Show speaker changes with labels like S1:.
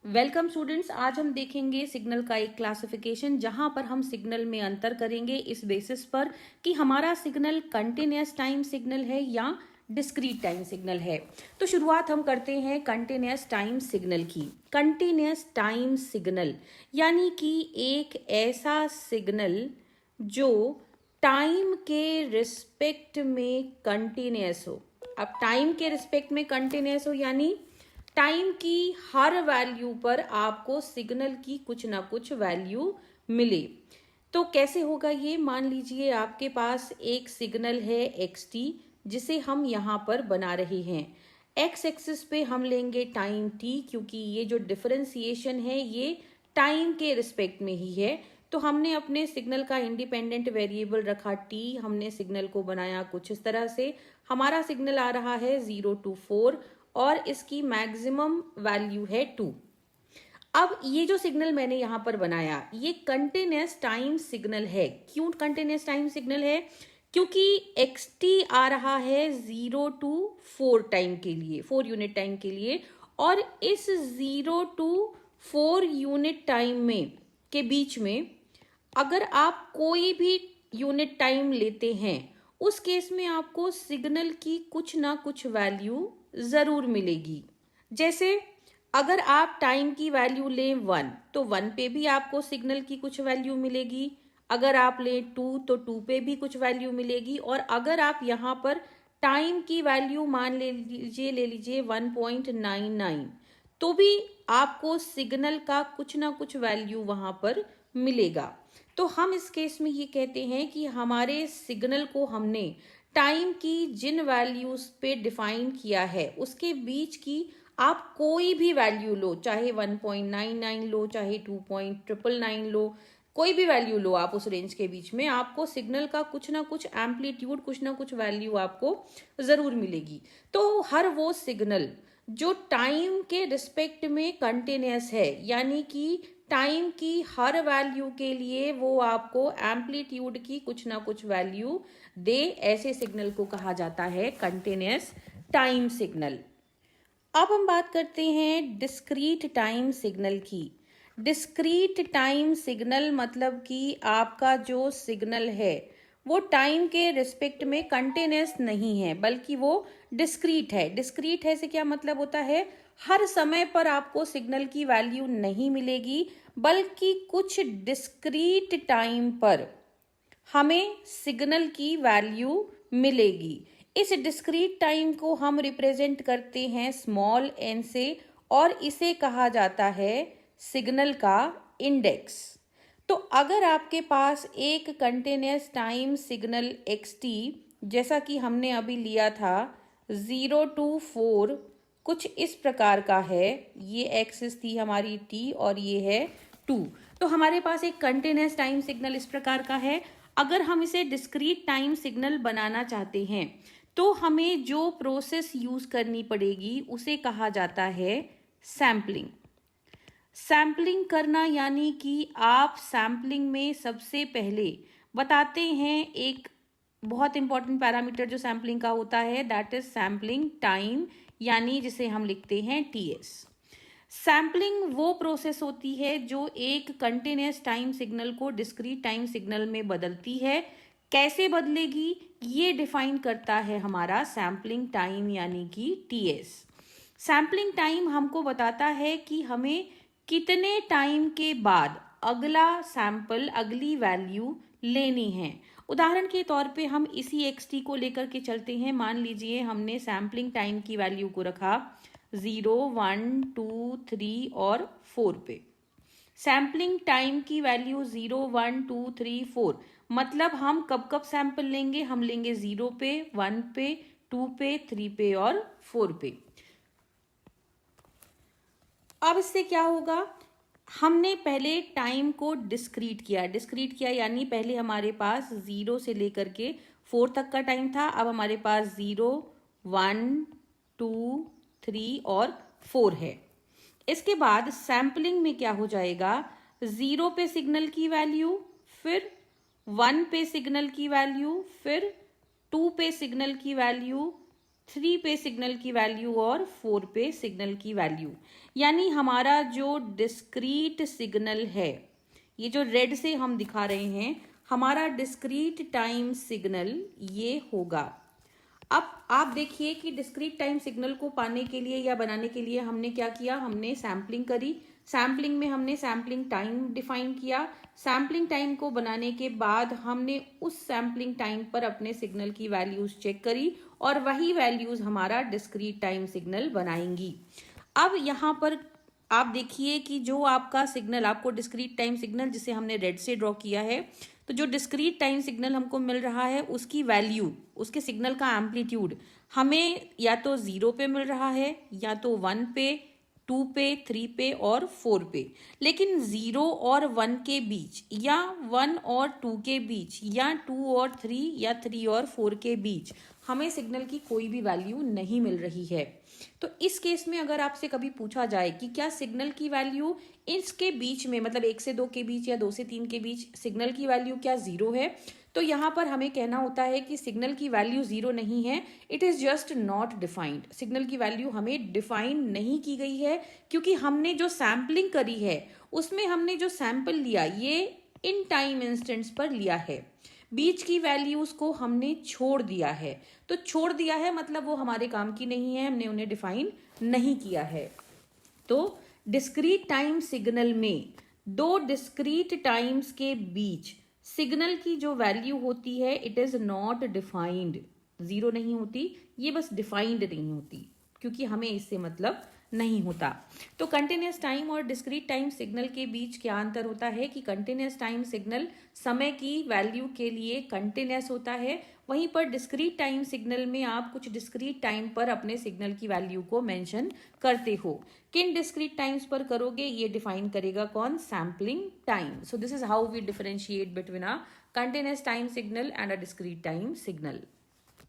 S1: Welcome students. आज हम देखेंगे सिग्नल का एक क्लासिफिकेशन जहां पर हम सिग्नल में अंतर करेंगे इस बेसिस पर कि हमारा सिग्नल कंटिन्यूअस टाइम सिग्नल है या डिस्क्रीट टाइम सिग्नल है। तो शुरुआत हम करते हैं कंटिन्यूअस टाइम सिग्नल की। कंटिन्यूअस टाइम सिग्नल यानी कि एक ऐसा सिग्नल जो टाइम के रिस्पेक्ट में कंटिन्यूअस हो। अब टाइम के रिस्पेक्ट में कंटिन्यूअस हो यानी टाइम की हर वैल्यू पर आपको सिग्नल की कुछ ना कुछ वैल्यू मिले। तो कैसे होगा ये? मान लीजिए आपके पास एक सिग्नल है xt जिसे हम यहाँ पर बना रहे हैं। x एक्सिस पे हम लेंगे टाइम t क्योंकि ये जो डिफरेंशिएशन है ये टाइम के रिस्पेक्ट में ही है। तो हमने अपने सिग्नल का इंडिपेंडेंट वेरिएबल रखा t। हमने सिग्नल को बनाया कुछ इस तरह से। हमारा सिग्नल आ रहा है 0 to 4 और इसकी मैक्सिमम वैल्यू है 2। अब ये जो सिग्नल मैंने यहां पर बनाया ये कंटिन्यूअस टाइम सिग्नल है। क्यों कंटिन्यूअस टाइम सिग्नल है? क्योंकि xt आ रहा है 0 to 4 टाइम के लिए, 4 यूनिट टाइम के लिए। और इस 0 to 4 यूनिट टाइम में के बीच में अगर आप कोई भी यूनिट टाइम लेते हैं उस केस में आपको सिग्नल की कुछ ना कुछ वैल्यू जरूर मिलेगी। जैसे अगर आप टाइम की वैल्यू लें 1 तो 1 पे भी आपको सिग्नल की कुछ वैल्यू मिलेगी। अगर आप लें 2 तो 2 पे भी कुछ वैल्यू मिलेगी। और अगर आप यहाँ पर टाइम की वैल्यू मान ले लीजिए 1.99 तो भी आपको सिग्नल का कुछ ना कुछ वैल्यू वहां पर मिलेगा। तो हम इस केस में ये कहते हैं कि हमारे सिग्नल को हमने टाइम की जिन वैल्यूज पे डिफाइन किया है उसके बीच की आप कोई भी वैल्यू लो, चाहे 1.99 लो, चाहे 2.999 लो, कोई भी वैल्यू लो आप उस रेंज के बीच में, आपको सिग्नल का कुछ ना कुछ एम्पलीट्यूड, कुछ ना कुछ वैल्यू आपको जरूर मिलेगी। तो हर वो सिग्नल जो टाइम के रिस्पेक्ट में कंटिन्यूअस है यानी कि टाइम की हर वैल्यू के लिए वो आपको एम्पलीट्यूड की कुछ ना कुछ वैल्यू दे, ऐसे सिग्नल को कहा जाता है कंटिन्यूअस टाइम सिग्नल। अब हम बात करते हैं डिस्क्रीट टाइम सिग्नल की। डिस्क्रीट टाइम सिग्नल मतलब कि आपका जो सिग्नल है वो टाइम के रिस्पेक्ट में कंटिन्यूअस नहीं है बल्कि वो डिस्क्रीट है। डिस्क्रीट है से क्या मतलब होता है? हर समय पर आपको सिग्नल की वैल्यू नहीं मिलेगी बल्कि कुछ डिस्क्रीट टाइम पर हमें सिग्नल की वैल्यू मिलेगी। इस डिस्क्रीट टाइम को हम रिप्रेजेंट करते हैं स्मॉल n से और इसे कहा जाता है सिग्नल का इंडेक्स। तो अगर आपके पास एक कंटिन्यूअस टाइम सिग्नल xt जैसा कि हमने अभी लिया था 0 to 4 कुछ इस प्रकार का है, ये एक्सिस थी हमारी t और ये है 2। तो हमारे पास एक कंटिन्यूअस टाइम सिग्नल इस प्रकार का है। अगर हम इसे डिस्क्रीट टाइम सिग्नल बनाना चाहते हैं तो हमें जो प्रोसेस यूज करनी पड़ेगी उसे कहा जाता है सैम्पलिंग। सैम्पलिंग करना यानी कि आप सैम्पलिंग में सबसे पहले बताते हैं एक बहुत इंपॉर्टेंट पैरामीटर जो सैम्पलिंग का होता है, दैट इज सैम्पलिंग टाइम, यानी जिसे हम लिखते हैं ts। सैम्पलिंग वो प्रोसेस होती है जो एक कंटिन्यूअस टाइम सिग्नल को डिस्क्रीट टाइम सिग्नल में बदलती है। कैसे बदलेगी ये डिफाइन करता है हमारा सैम्पलिंग टाइम यानी कि ts। सैम्पलिंग टाइम हमको बताता है कि हमें कितने टाइम के बाद अगला सैंपल, अगली वैल्यू लेनी है। उदाहरण के तौर पे हम इसी xt को लेकर के चलते हैं। मान लीजिए हमने सैम्पलिंग टाइम की वैल्यू को रखा 0, 1, 2, 3 और 4 पे। सैम्पलिंग टाइम की वैल्यू 0, 1, 2, 3, 4 मतलब हम कब कब सैंपल लेंगे? हम लेंगे 0 पे, 1 पे, 2 पे, 3 पे और 4 पे। अब इससे क्या होगा? हमने पहले टाइम को डिस्क्रीट किया यानी पहले हमारे पास 0 से लेकर के 4 तक का टाइम था। अब हमारे पास 0, 1, 2, 3 और 4 है। इसके बाद सैम्पलिंग में क्या हो जाएगा? 0 पे सिग्नल की वैल्यू, फिर 1 पे सिग्नल की वैल्यू, फिर 2 पे सिग्नल की वैल्यू, 3 पे सिग्नल की वैल्यू और 4 पे सिग्नल की वैल्यू। यानी हमारा जो डिस्क्रीट सिग्नल है, ये जो रेड से हम दिखा रहे हैं, हमारा डिस्क्रीट टाइम सिग्नल ये होगा। अब आप देखिए कि डिस्क्रीट टाइम सिग्नल को पाने के लिए या बनाने के लिए हमने क्या किया, हमने सैम्पलिंग करी। सैम्पलिंग में हमने सैम्पलिंग टाइम डिफाइन किया। सैम्पलिंग टाइम को बनाने के बाद हमने उस सैम्पलिंग टाइम पर अपने सिग्नल की वैल्यूज चेक करी और वही वैल्यूज हमारा डिस्क्रीट टाइम सिग्नल बनाएंगी। अब यहाँ पर आप देखिए कि जो आपका सिग्नल, आपको डिस्क्रीट टाइम सिग्नल जिसे हमने रेड से ड्रॉ किया है, तो जो डिस्क्रीट टाइम सिग्नल हमको मिल रहा है उसकी वैल्यू, उसके सिग्नल का एम्पलीट्यूड हमें या तो 0 पे मिल रहा है, या तो 1 पे, 2 पे, 3 पे और 4 पे। लेकिन 0 और 1 के बीच, या 1 और 2 के बीच, या 2 और 3, या 3 और 4 के बीच हमें सिग्नल की कोई भी वैल्यू नहीं मिल रही है। तो इस केस में अगर आपसे कभी पूछा जाए कि क्या सिग्नल की वैल्यू इसके बीच में, मतलब 1 से 2 के बीच या 2 से 3 के बीच सिग्नल की वैल्यू क्या 0 है, तो यहाँ पर हमें कहना होता है कि सिग्नल की वैल्यू 0 नहीं है, it is just not defined. Signal की वैल्यू हमें डिफाइन नहीं की गई है, क्योंकि हमने जो सैम्पलिंग करी है उसमें हमने जो सैंपल लिया ये इन टाइम इंस्टेंट्स पर लिया है, बीच की वैल्यूज को हमने छोड़ दिया है। तो छोड़ दिया है मतलब वो हमारे काम की नहीं है, हमने उन्हें डिफाइन नहीं किया है। तो डिस्क्रीट टाइम सिग्नल में दो डिस्क्रीट टाइम्स के बीच सिग्नल की जो वैल्यू होती है इट इज नॉट डिफाइंड, 0 नहीं होती, ये बस डिफाइंड नहीं होती, क्योंकि हमें इससे मतलब नहीं होता। तो कंटिन्यूस टाइम और डिस्क्रीट टाइम सिग्नल के बीच क्या अंतर होता है कि कंटिन्यूस टाइम सिग्नल समय की वैल्यू के लिए कंटिन्यूस होता है, वहीं पर डिस्क्रीट टाइम सिग्नल में आप कुछ डिस्क्रीट टाइम पर अपने सिग्नल की वैल्यू को मेंशन करते हो। किन डिस्क्रीट टाइम्स पर करोगे ये डिफाइन करेगा कौन, sampling time. So this is how we differentiate between a continuous time signal and a discrete time signal.